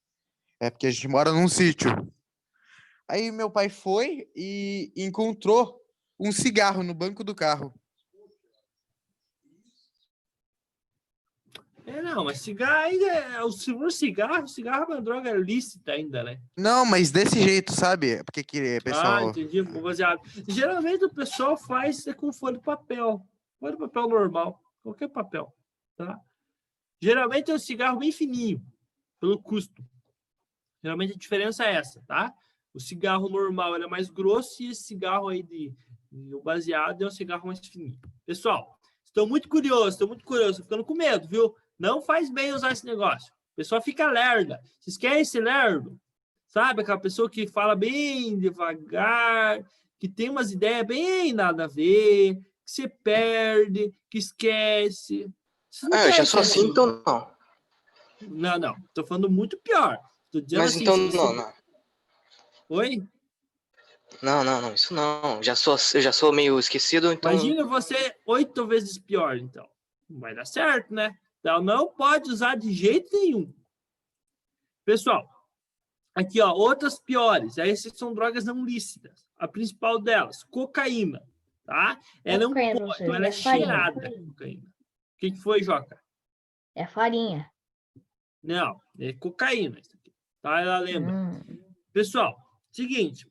É porque a gente mora num sítio. Aí meu pai foi e encontrou um cigarro no banco do carro. Não, mas cigarro ainda cigarro é uma droga lícita ainda, né? Não, mas desse jeito, sabe? Porque que pessoal. Entendi, baseado. Geralmente o pessoal faz com folha de papel. Folha de papel normal, qualquer papel, tá? Geralmente é um cigarro bem fininho, pelo custo. Geralmente a diferença é essa, tá? O cigarro normal ele é mais grosso e esse cigarro aí o baseado é um cigarro mais fininho. Pessoal, estou muito curioso, tô ficando com medo, viu? Não faz bem usar esse negócio. O pessoal fica lerda. Vocês querem esse lerdo? Sabe? Aquela pessoa que fala bem devagar, que tem umas ideias bem nada a ver, que você perde, que esquece. Eu já sou assim, então não. Não. Tô falando muito pior. Tô dizendo Mas assim, então se você... não. Oi? Não, isso não. Eu já sou meio esquecido, então. Imagina você 8 vezes pior, então. Não vai dar certo, né? Então, não pode usar de jeito nenhum. Pessoal, aqui, ó, outras piores. Essas são drogas não lícitas. A principal delas, cocaína, tá? Ela é um Cocaína, pó, professor, então ela é é farinha. cheirada, cocaína. O que foi, Joca? É farinha. Não, é cocaína. Isso aqui, tá? Ela lembra. Pessoal, seguinte.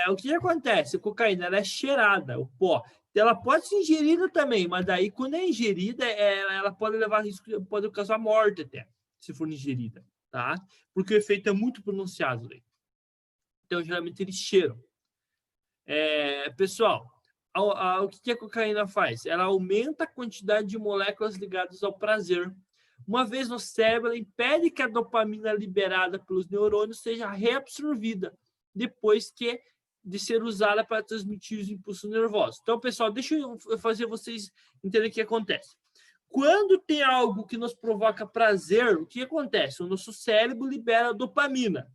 O que acontece? A cocaína ela é cheirada, o pó. Ela pode ser ingerida também, mas daí, quando é ingerida, ela pode levar risco, pode causar morte até, se for ingerida, tá? Porque o efeito é muito pronunciado. Né? Então, geralmente, eles cheiram. Pessoal, o que a cocaína faz? Ela aumenta a quantidade de moléculas ligadas ao prazer. Uma vez no cérebro, ela impede que a dopamina liberada pelos neurônios seja reabsorvida depois de ser usada para transmitir os impulsos nervosos. Então, pessoal, deixa eu fazer vocês entenderem o que acontece. Quando tem algo que nos provoca prazer, o que acontece? O nosso cérebro libera dopamina.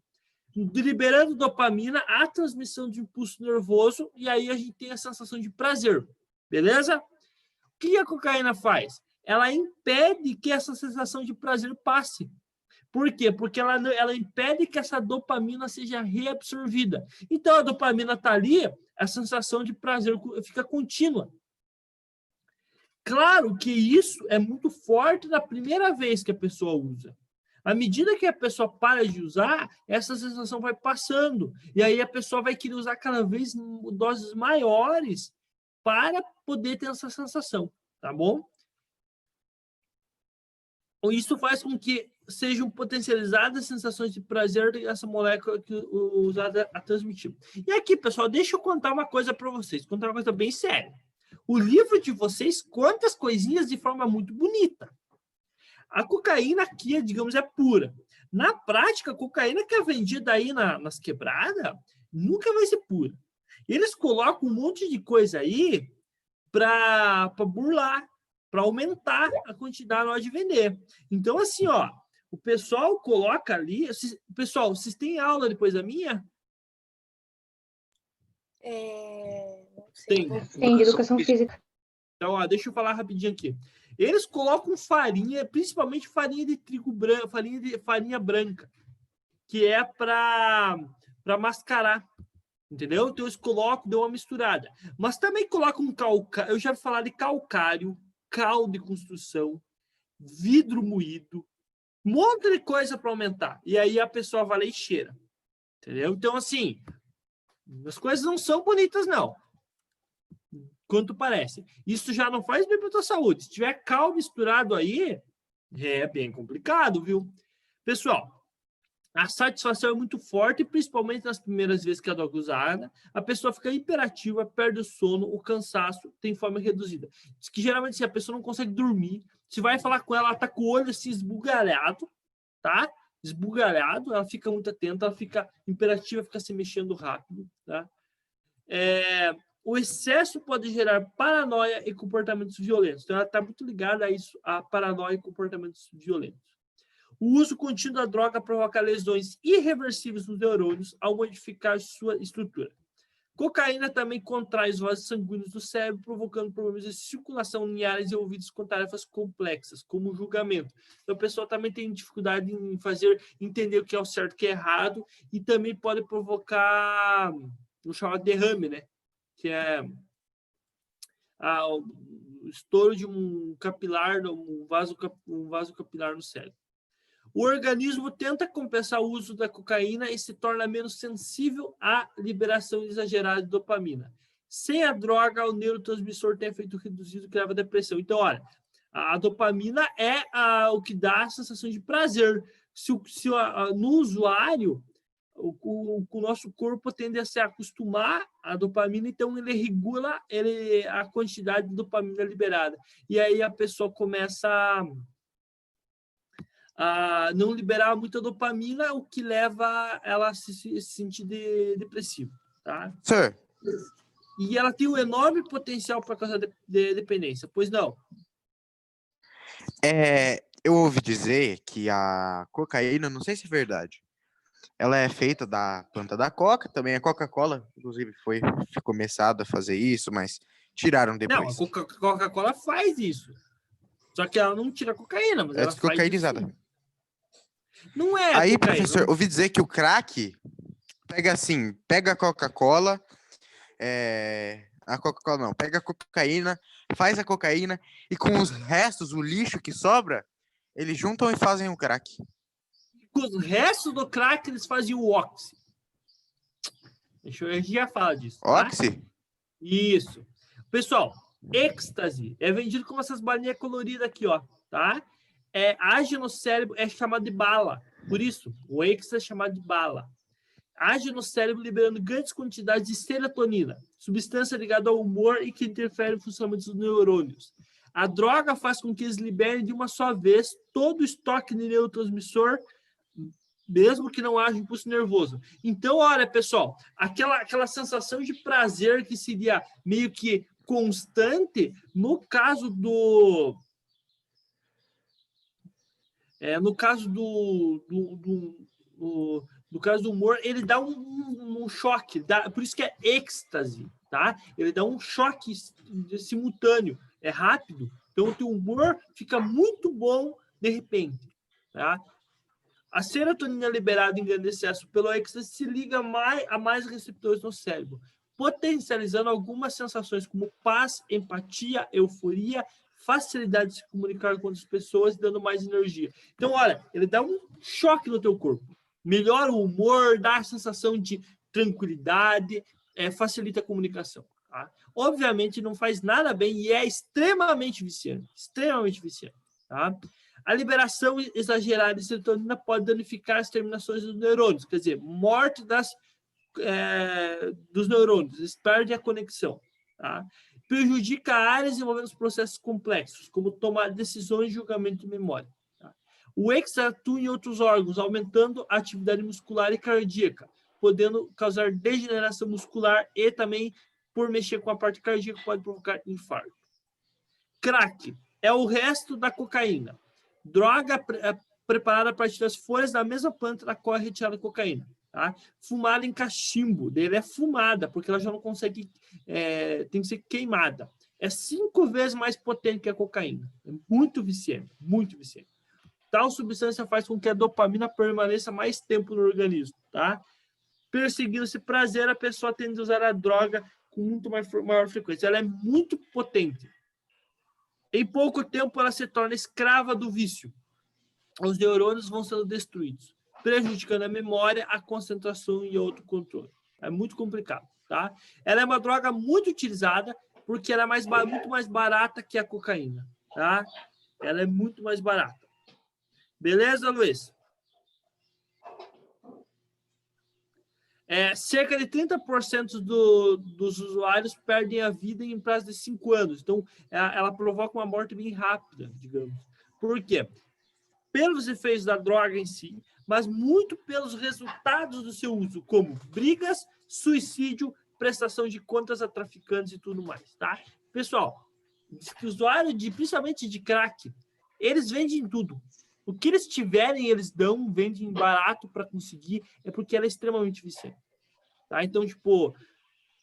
Liberando dopamina, há transmissão de impulso nervoso e aí a gente tem a sensação de prazer. Beleza? O que a cocaína faz? Ela impede que essa sensação de prazer passe. Por quê? Porque ela impede que essa dopamina seja reabsorvida. Então, a dopamina está ali, a sensação de prazer fica contínua. Claro que isso é muito forte na primeira vez que a pessoa usa. À medida que a pessoa para de usar, essa sensação vai passando. E aí a pessoa vai querer usar cada vez doses maiores para poder ter essa sensação. Tá bom? Isso faz com que sejam potencializadas as sensações de prazer dessa molécula que usada a transmitir. E aqui, pessoal, deixa eu contar uma coisa para vocês, contar uma coisa bem séria. O livro de vocês conta as coisinhas de forma muito bonita. A cocaína aqui, digamos, é pura. Na prática, a cocaína que é vendida aí nas quebradas nunca vai ser pura. Eles colocam um monte de coisa aí para burlar, para aumentar a quantidade na hora de vender. Então, assim, ó, o pessoal coloca ali... Pessoal, vocês têm aula depois da minha? Tem. Tem de educação física. Então, ó, deixa eu falar rapidinho aqui. Eles colocam farinha, principalmente farinha de trigo branco, farinha branca, que é para mascarar. Entendeu? Então, eles colocam, deu uma misturada. Mas também colocam calcário. Eu já ouvi falar de calcário, cal de construção, vidro moído, um monte de coisa para aumentar. E aí a pessoa vai lá e cheira. Entendeu? Então, assim, as coisas não são bonitas, não. Quanto parece. Isso já não faz bem para a tua saúde. Se tiver cal misturado aí, é bem complicado, viu? Pessoal, a satisfação é muito forte, principalmente nas primeiras vezes que a droga é usada. A pessoa fica hiperativa, perde o sono, o cansaço, tem fome reduzida. Diz que geralmente se a pessoa não consegue dormir, se vai falar com ela, ela tá com o olho assim esbugalhado, tá? Esbugalhado, ela fica muito atenta, ela fica imperativa, fica se mexendo rápido, tá? O excesso pode gerar paranoia e comportamentos violentos. Então, ela está muito ligada a isso, a paranoia e comportamentos violentos. O uso contínuo da droga provoca lesões irreversíveis nos neurônios ao modificar sua estrutura. Cocaína também contrai os vasos sanguíneos do cérebro, provocando problemas de circulação em áreas envolvidas com tarefas complexas, como o julgamento. Então, a pessoa também tem dificuldade em entender o que é o certo e o que é errado, e também pode provocar o chamado derrame, né? Que é o estouro de um capilar, um vaso capilar no cérebro. O organismo tenta compensar o uso da cocaína e se torna menos sensível à liberação exagerada de dopamina. Sem a droga, o neurotransmissor tem efeito reduzido que leva à depressão. Então, olha, a dopamina é o que dá a sensação de prazer. No usuário, o nosso corpo tende a se acostumar à dopamina, então ele regula a quantidade de dopamina liberada. E aí a pessoa começa a não liberar muita dopamina, o que leva ela a se sentir depressiva, tá? Sir, E ela tem um enorme potencial para causar dependência, pois não? eu ouvi dizer que a cocaína, não sei se é verdade, ela é feita da planta da coca, também a Coca-Cola, inclusive foi começado a fazer isso, mas tiraram Não, depois. a Coca-Cola faz isso. Só que ela não tira cocaína, mas É ela faz descocainizada. isso. Não é Aí, cocaína. professor, ouvi dizer que o crack pega a Coca-Cola, a Coca-Cola não, pega a cocaína, faz a cocaína e com os restos, o lixo que sobra, eles juntam e fazem o crack. Com os restos do crack, eles fazem o oxi. A gente já fala disso. Tá? Oxi? Isso. Pessoal, êxtase é vendido como essas balinhas coloridas aqui, ó, tá? Age no cérebro, é chamado de bala. Por isso, o êxtase é chamado de bala. Age no cérebro liberando grandes quantidades de serotonina, substância ligada ao humor e que interfere no funcionamento dos neurônios. A droga faz com que eles liberem de uma só vez todo o estoque de neurotransmissor, mesmo que não haja impulso nervoso. Então, olha, pessoal, aquela sensação de prazer que seria meio que constante, no caso do humor, ele dá um choque, por isso que é êxtase, tá? Ele dá um choque simultâneo, é rápido, então o teu humor fica muito bom de repente, tá? A serotonina liberada em grande excesso pelo êxtase se liga a mais receptores no cérebro, potencializando algumas sensações como paz, empatia, euforia, facilidade de se comunicar com outras pessoas, dando mais energia. Então, olha, ele dá um choque no teu corpo, melhora o humor, dá a sensação de tranquilidade, facilita a comunicação. Tá? Obviamente, não faz nada bem e é extremamente viciante, tá? A liberação exagerada de serotonina pode danificar as terminações dos neurônios, quer dizer, morte dos neurônios, eles perdem a conexão. Tá? Prejudica áreas envolvendo os processos complexos, como tomar decisões, julgamento e memória. Tá? O êxtase atua em outros órgãos, aumentando a atividade muscular e cardíaca, podendo causar degeneração muscular e também, por mexer com a parte cardíaca, pode provocar infarto. Crack é o resto da cocaína. Droga preparada a partir das folhas da mesma planta da qual é retirada a cocaína. Tá? Fumada em cachimbo, dele é fumada, porque ela já não consegue, tem que ser queimada. É 5 vezes mais potente que a cocaína. É muito viciante, muito viciante. Tal substância faz com que a dopamina permaneça mais tempo no organismo. Tá? perseguindo esse prazer, a pessoa tende a usar a droga com muito maior frequência. Ela é muito potente. Em pouco tempo, ela se torna escrava do vício. Os neurônios vão sendo destruídos, prejudicando a memória, a concentração e outro controle. É muito complicado, tá? Ela é uma droga muito utilizada porque ela é muito mais barata que a cocaína, tá? Ela é muito mais barata. Beleza, Luiz? Cerca de 30% dos usuários perdem a vida em prazo de 5 anos. Então, ela provoca uma morte bem rápida, digamos. Por quê? Pelos efeitos da droga em si, mas muito pelos resultados do seu uso, como brigas, suicídio, prestação de contas a traficantes e tudo mais, tá? Pessoal, usuário principalmente de crack, eles vendem tudo. O que eles tiverem, eles vendem barato para conseguir, é porque ela é extremamente viciante. Tá? Então, tipo,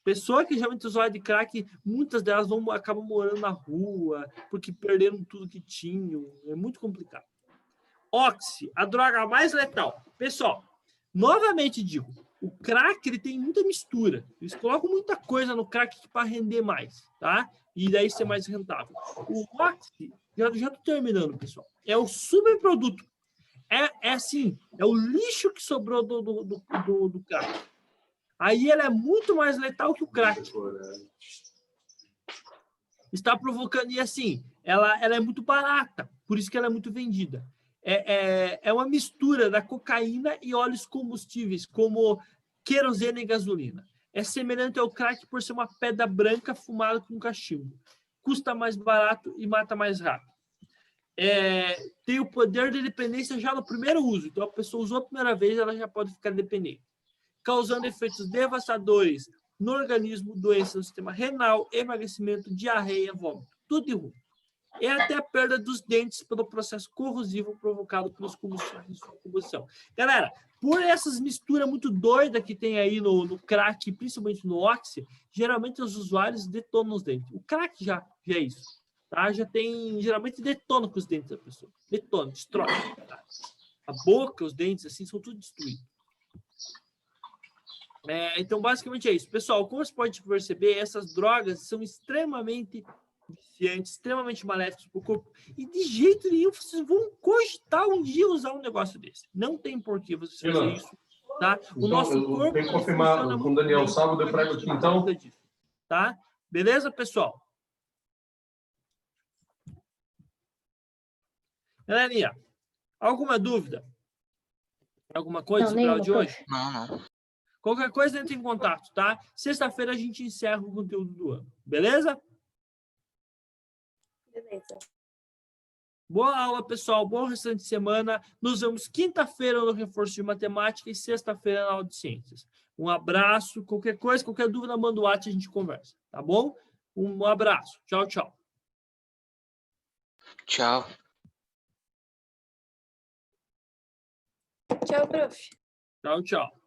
pessoa que geralmente usuário de crack, muitas delas acabam morando na rua, porque perderam tudo que tinham. É muito complicado. Oxy, a droga mais letal. Pessoal, novamente digo, o crack ele tem muita mistura. Eles colocam muita coisa no crack para render mais, tá? E daí ser mais rentável. O Oxy, já estou terminando, pessoal. É o subproduto. Assim, é o lixo que sobrou do crack. Aí ela é muito mais letal que o crack. Está provocando, e assim, ela é muito barata, por isso que ela é muito vendida. É uma mistura da cocaína e óleos combustíveis, como querosene e gasolina. É semelhante ao crack por ser uma pedra branca fumada com cachimbo. Custa mais barato e mata mais rápido. Tem o poder de dependência já no primeiro uso. Então, a pessoa usou a primeira vez, ela já pode ficar dependente, causando efeitos devastadores no organismo, doenças no sistema renal, emagrecimento, diarreia, vômito. Tudo de ruim. É até a perda dos dentes pelo processo corrosivo provocado pelos combustíveis de sua combustão. Galera, por essas misturas muito doidas que tem aí no crack, principalmente no Oxy, geralmente os usuários detonam os dentes. O crack já é isso. Tá? Geralmente detona com os dentes da pessoa. Detona, destrói. Tá? A boca, os dentes, assim, são tudo destruídos. Então, basicamente é isso. Pessoal, como você pode perceber, essas drogas são extremamente viciantes, extremamente maléficos para o corpo. E de jeito nenhum vocês vão cogitar um dia usar um negócio desse. Não tem por que vocês fazerem isso. Tá? O nosso corpo tenho que confirmar com o Daniel sábado, eu prego aqui então. Tá? Beleza, pessoal? Galerinha, alguma dúvida? Alguma coisa sobre o áudio de hoje? Não. Qualquer coisa, entre em contato, tá? Sexta-feira a gente encerra o conteúdo do ano. Beleza? Beleza. Boa aula, pessoal. Bom restante de semana. Nos vemos quinta-feira no reforço de matemática e sexta-feira na aula de ciências. Um abraço. Qualquer coisa, qualquer dúvida, manda o WhatsApp e a gente conversa. Tá bom? Um abraço. Tchau, tchau. Tchau. Tchau, prof. Tchau, tchau.